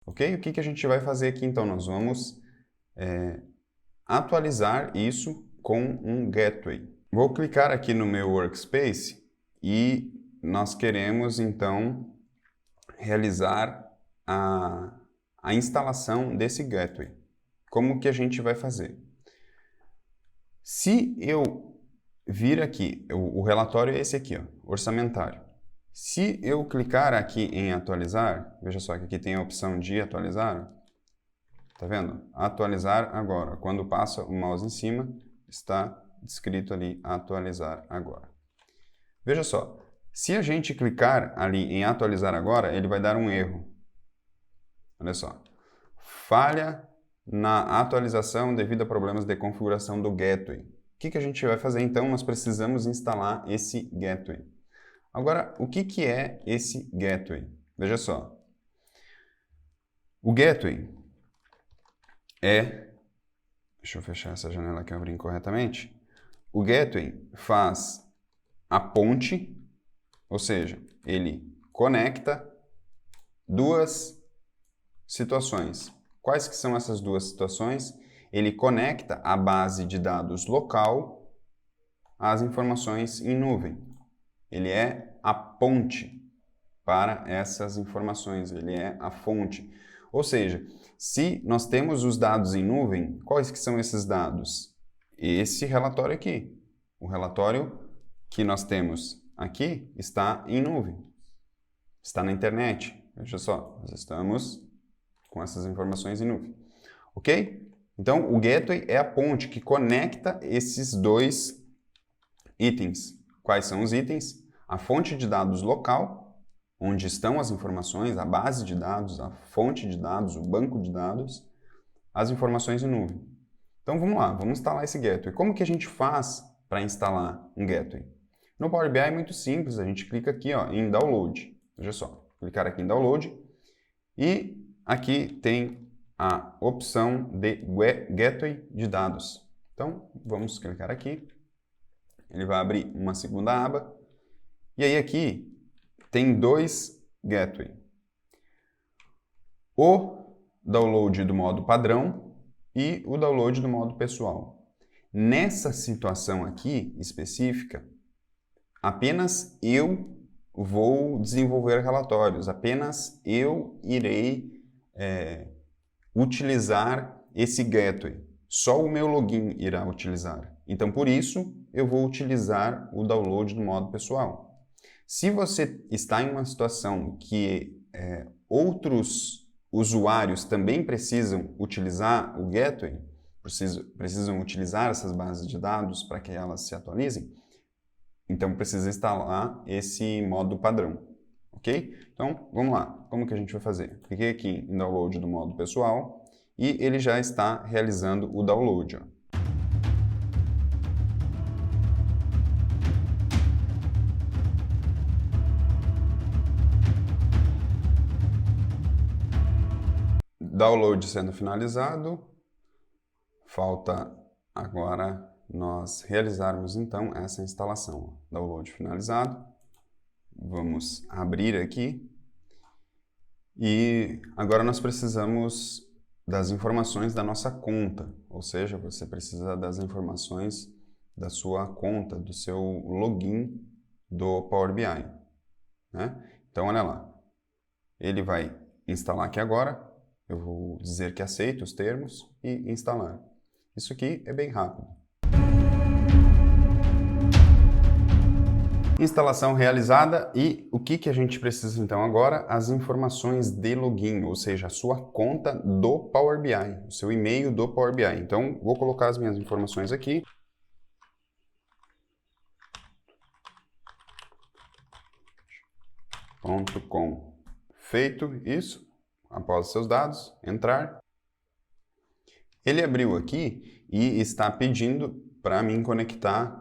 Ok? O que a gente vai fazer aqui então? Nós vamos atualizar isso com um gateway. Vou clicar aqui no meu workspace e nós queremos então realizar a instalação desse gateway. Como que a gente vai fazer? Se eu vir aqui, o relatório é esse aqui, ó, orçamentário. Se eu clicar aqui em atualizar, veja só que aqui tem a opção de atualizar, tá vendo? Atualizar agora. Quando passa o mouse em cima, está escrito ali atualizar agora. Veja só, se a gente clicar ali em atualizar agora, ele vai dar um erro. Olha só. Falha na atualização devido a problemas de configuração do gateway. O que a gente vai fazer então? Nós precisamos instalar esse gateway. Agora, o que é esse gateway? Veja só. O gateway é... Deixa eu fechar essa janela que eu abri incorretamente. O gateway faz a ponte, ou seja, ele conecta duas situações. Quais que são essas duas situações? Ele conecta a base de dados local às informações em nuvem. Ele é a ponte para essas informações, ele é a fonte. Ou seja, se nós temos os dados em nuvem, quais que são esses dados? Esse relatório aqui. O relatório que nós temos aqui está em nuvem. Está na internet. Veja só, nós estamos com essas informações em nuvem. Ok? Então, o gateway é a ponte que conecta esses dois itens. Quais são os itens? A fonte de dados local, onde estão as informações, a base de dados, a fonte de dados, o banco de dados, as informações em nuvem. Então, vamos lá, vamos instalar esse gateway. Como que a gente faz para instalar um gateway? No Power BI é muito simples, a gente clica aqui ó, em Download. Veja só, clicar aqui em Download e aqui tem a opção de Gateway de dados. Então, vamos clicar aqui. Ele vai abrir uma segunda aba. E aí aqui tem dois Gateway. O download do modo padrão e o download do modo pessoal. Nessa situação aqui específica, apenas eu vou desenvolver relatórios, apenas eu irei utilizar esse gateway. Só o meu login irá utilizar. Então, por isso, eu vou utilizar o download do modo pessoal. Se você está em uma situação que outros usuários também precisam utilizar o gateway, precisam utilizar essas bases de dados para que elas se atualizem, então precisa instalar esse modo padrão. Ok? Então, vamos lá. Como que a gente vai fazer? Cliquei aqui em download do modo pessoal e ele já está realizando o download. Ó. Download sendo finalizado. Falta agora nós realizarmos então essa instalação. Download finalizado. Vamos abrir aqui. E agora nós precisamos das informações da nossa conta, ou seja, você precisa das informações da sua conta, do seu login do Power BI. Né? Então, olha lá. Ele vai instalar aqui agora. Eu vou dizer que aceito os termos e instalar. Isso aqui é bem rápido. Instalação realizada e o que a gente precisa então agora? As informações de login, ou seja, a sua conta do Power BI, o seu e-mail do Power BI. Então, vou colocar as minhas informações aqui. .com. Feito isso, após seus dados, entrar. Ele abriu aqui e está pedindo para mim conectar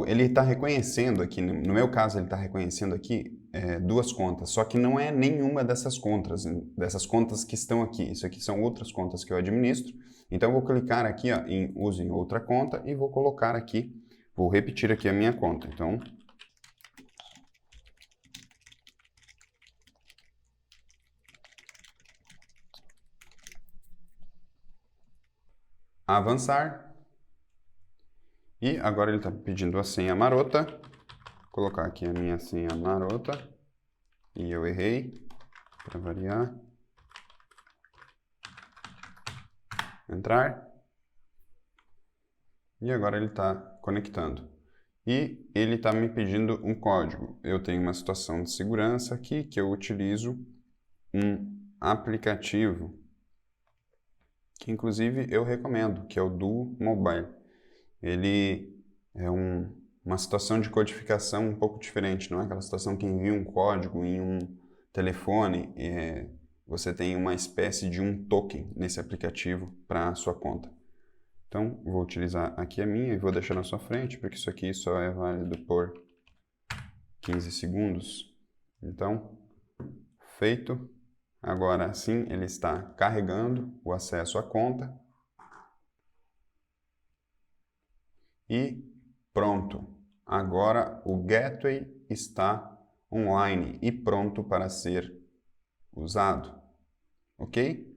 ele está reconhecendo aqui, no meu caso ele está reconhecendo aqui duas contas, só que não é nenhuma dessas contas que estão aqui. Isso aqui são outras contas que eu administro. Então eu vou clicar aqui ó, em use em outra conta e vou colocar aqui, vou repetir aqui a minha conta. Então, avançar. E agora ele está pedindo a senha marota. Vou colocar aqui a minha senha marota. E eu errei, para variar. Entrar. E agora ele está conectando. E ele está me pedindo um código. Eu tenho uma situação de segurança aqui que eu utilizo um aplicativo que inclusive eu recomendo, que é o Duo Mobile. Ele é uma situação de codificação um pouco diferente, não é aquela situação que envia um código em um telefone, você tem uma espécie de um token nesse aplicativo para a sua conta. Então, vou utilizar aqui a minha e vou deixar na sua frente, porque isso aqui só é válido por 15 segundos. Então, feito. Agora sim, ele está carregando o acesso à conta. E pronto. Agora o gateway está online e pronto para ser usado. Ok?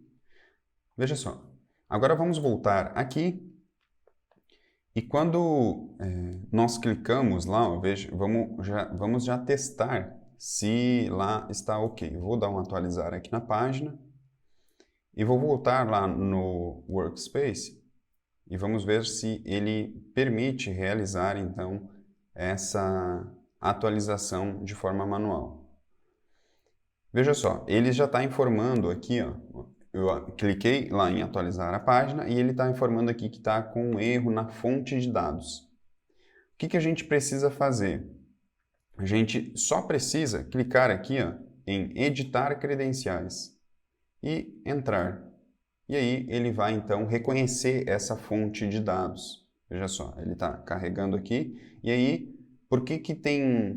Veja só. Agora vamos voltar aqui. E quando nós clicamos lá, ó, veja, vamos já testar se lá está ok. Vou dar um atualizar aqui na página e vou voltar lá no Workspace e vamos ver se ele permite realizar então essa atualização de forma manual. Veja só, ele já está informando aqui, ó, eu cliquei lá em atualizar a página e ele está informando aqui que está com um erro na fonte de dados. O que a gente precisa fazer? A gente só precisa clicar aqui, ó, em editar credenciais e entrar. E aí ele vai então reconhecer essa fonte de dados. Veja só, ele está carregando aqui. E aí, por que tem,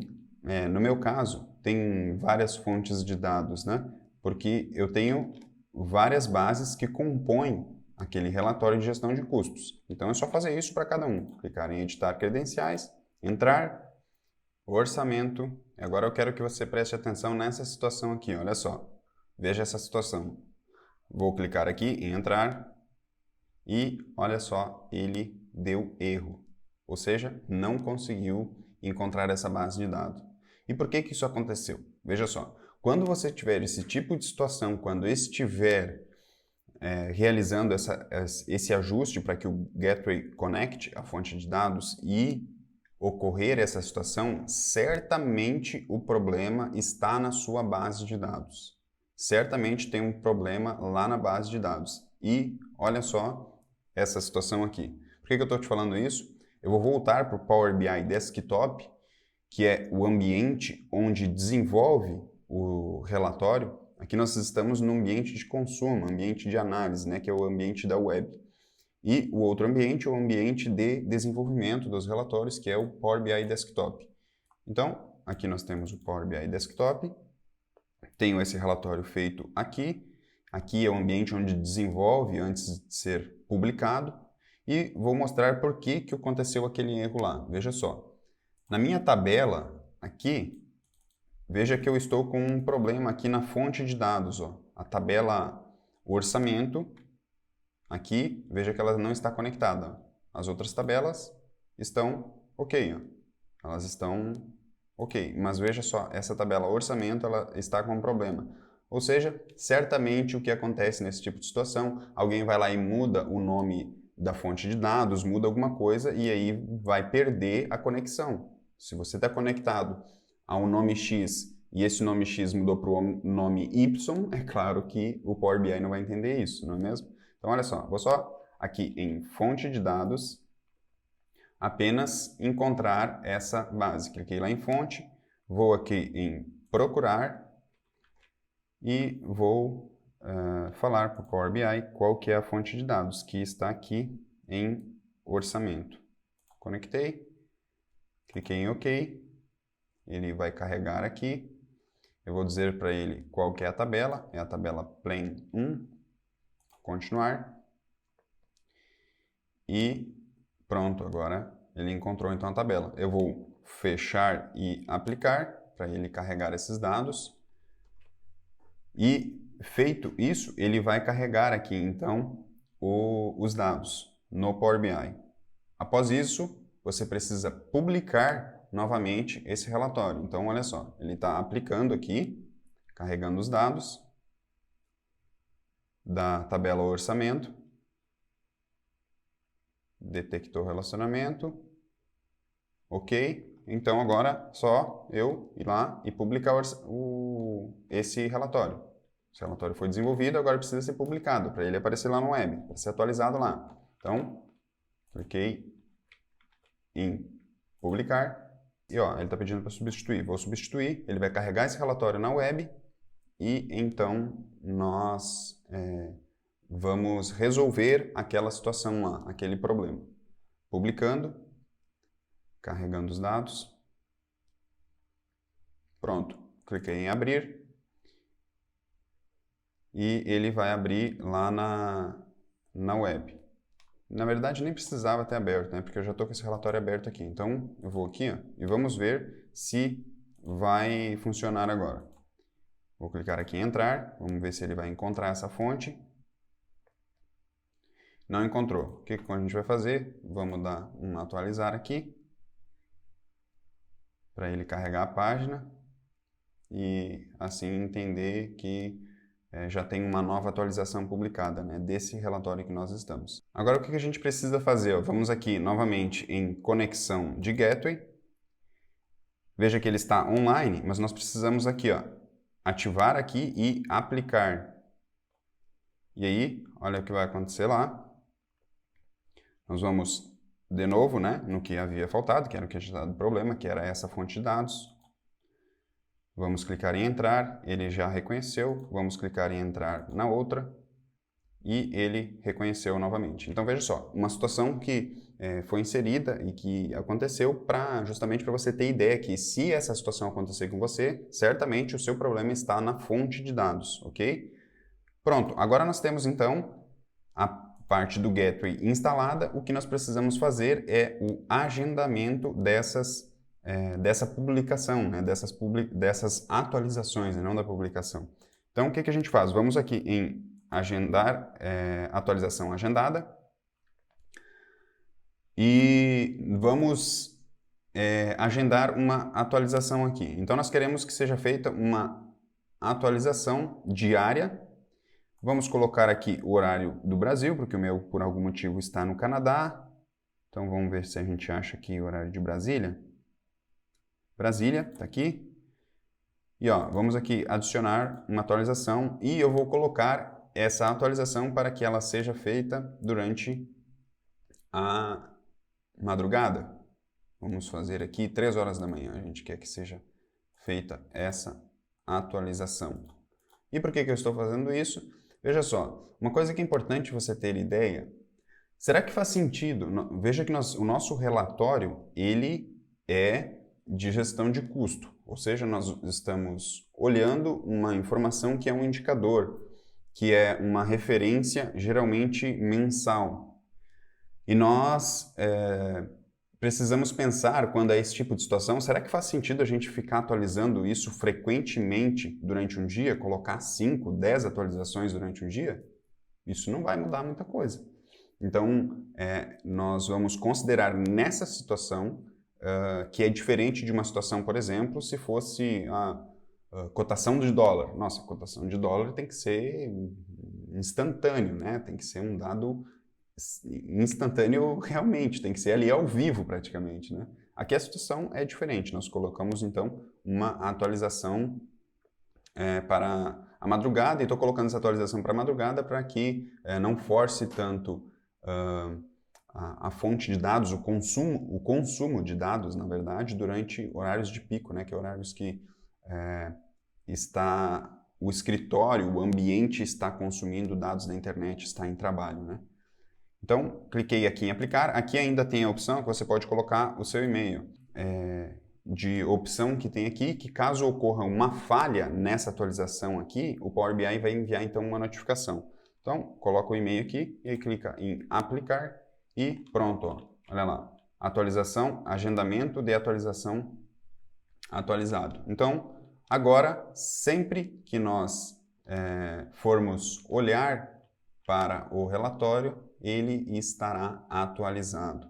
no meu caso, tem várias fontes de dados, né? Porque eu tenho várias bases que compõem aquele relatório de gestão de custos. Então é só fazer isso para cada um. Clicar em editar credenciais, entrar, orçamento. Agora eu quero que você preste atenção nessa situação aqui, olha só. Veja essa situação. Vou clicar aqui em entrar e olha só, ele deu erro. Ou seja, não conseguiu encontrar essa base de dados. E por que isso aconteceu? Veja só, quando você tiver esse tipo de situação, quando estiver realizando esse ajuste para que o Gateway conecte a fonte de dados e ocorrer essa situação, certamente o problema está na sua base de dados. Certamente tem um problema lá na base de dados. E olha só essa situação aqui. Por que eu estou te falando isso? Eu vou voltar para o Power BI Desktop, que é o ambiente onde desenvolve o relatório. Aqui nós estamos no ambiente de consumo, ambiente de análise, né, que é o ambiente da web. E o outro ambiente é o ambiente de desenvolvimento dos relatórios, que é o Power BI Desktop. Então, aqui nós temos o Power BI Desktop. Tenho esse relatório feito aqui. Aqui é o ambiente onde desenvolve antes de ser publicado. E vou mostrar por que aconteceu aquele erro lá. Veja só. Na minha tabela aqui, veja que eu estou com um problema aqui na fonte de dados. Ó. A tabela orçamento, aqui, veja que ela não está conectada. As outras tabelas estão ok. Ó. Elas estão ok, mas veja só, essa tabela orçamento ela está com um problema. Ou seja, certamente o que acontece nesse tipo de situação, alguém vai lá e muda o nome da fonte de dados, muda alguma coisa e aí vai perder a conexão. Se você está conectado a um nome X e esse nome X mudou para o nome Y, é claro que o Power BI não vai entender isso, não é mesmo? Então, olha só, vou só aqui em fonte de dados, apenas encontrar essa base. Cliquei lá em fonte, vou aqui em procurar e vou falar para o Power BI qual que é a fonte de dados, que está aqui em orçamento. Conectei, cliquei em OK, ele vai carregar aqui, eu vou dizer para ele qual que é a tabela Plan 1, continuar, e pronto, agora ele encontrou então a tabela. Eu vou fechar e aplicar para ele carregar esses dados. E feito isso, ele vai carregar aqui então os dados. no Power BI. Após isso, você precisa publicar novamente esse relatório. Então, olha só, ele está aplicando aqui, carregando os dados da tabela orçamento, detectou relacionamento, ok. Então, agora só eu ir lá e publicar esse relatório. Esse relatório foi desenvolvido, agora precisa ser publicado, para ele aparecer lá no web, para ser atualizado lá. Então, cliquei em publicar e ó, ele está pedindo para substituir. Vou substituir, ele vai carregar esse relatório na web e então nós vamos resolver aquela situação lá, aquele problema. Publicando, carregando os dados. Pronto, cliquei em abrir e ele vai abrir lá na web. Na verdade, nem precisava ter aberto, né? Porque eu já estou com esse relatório aberto aqui. Então, eu vou aqui ó, e vamos ver se vai funcionar agora. Vou clicar aqui em entrar, vamos ver se ele vai encontrar essa fonte. Não encontrou. O que a gente vai fazer? Vamos dar um atualizar aqui, para ele carregar a página e assim entender que já tem uma nova atualização publicada, né, desse relatório que nós estamos. Agora o que a gente precisa fazer? Ó? Vamos aqui novamente em conexão de Gateway. Veja que ele está online, mas nós precisamos aqui, ó, ativar aqui e aplicar. E aí, olha o que vai acontecer lá. Nós vamos de novo, né, no que havia faltado, que era o que tinha dado problema, que era essa fonte de dados. Vamos clicar em entrar, ele já reconheceu, vamos clicar em entrar na outra e ele reconheceu novamente. Então veja só, uma situação que foi inserida e que aconteceu justamente para você ter ideia que se essa situação acontecer com você, certamente o seu problema está na fonte de dados, ok? Pronto, agora nós temos então a parte do Gateway instalada, o que nós precisamos fazer é o agendamento dessa publicação, né? dessas atualizações, né? Não da publicação. Então, o que a gente faz? Vamos aqui em agendar, atualização agendada, e vamos agendar uma atualização aqui. Então, nós queremos que seja feita uma atualização diária. Vamos colocar aqui o horário do Brasil, porque o meu, por algum motivo, está no Canadá. Então, vamos ver se a gente acha aqui o horário de Brasília. Brasília, está aqui. E ó, vamos aqui adicionar uma atualização e eu vou colocar essa atualização para que ela seja feita durante a madrugada. Vamos fazer aqui 3 horas da manhã. A gente quer que seja feita essa atualização. E por que eu estou fazendo isso? Veja só, uma coisa que é importante você ter ideia, será que faz sentido? Veja que o nosso relatório, ele é de gestão de custo, ou seja, nós estamos olhando uma informação que é um indicador, que é uma referência geralmente mensal. E nós precisamos pensar, quando é esse tipo de situação, será que faz sentido a gente ficar atualizando isso frequentemente durante um dia, colocar 5, 10 atualizações durante um dia? Isso não vai mudar muita coisa. Então, nós vamos considerar nessa situação que é diferente de uma situação, por exemplo, se fosse a cotação de dólar. Nossa, a cotação de dólar tem que ser instantâneo, né? Tem que ser um dado instantâneo realmente, tem que ser ali ao vivo praticamente, né? Aqui a situação é diferente, nós colocamos então uma atualização para a madrugada, e estou colocando essa atualização para a madrugada para que não force tanto a fonte de dados, o consumo de dados, na verdade, durante horários de pico, né, que é horários que o escritório, o ambiente está consumindo dados da internet, está em trabalho, né? Então, cliquei aqui em aplicar. Aqui ainda tem a opção que você pode colocar o seu e-mail. De opção que tem aqui, que caso ocorra uma falha nessa atualização aqui, o Power BI vai enviar então uma notificação. Então, coloca o e-mail aqui e aí clica em aplicar e pronto, ó. Olha lá, atualização, agendamento de atualização atualizado. Então, agora, sempre que nós formos olhar para o relatório, ele estará atualizado.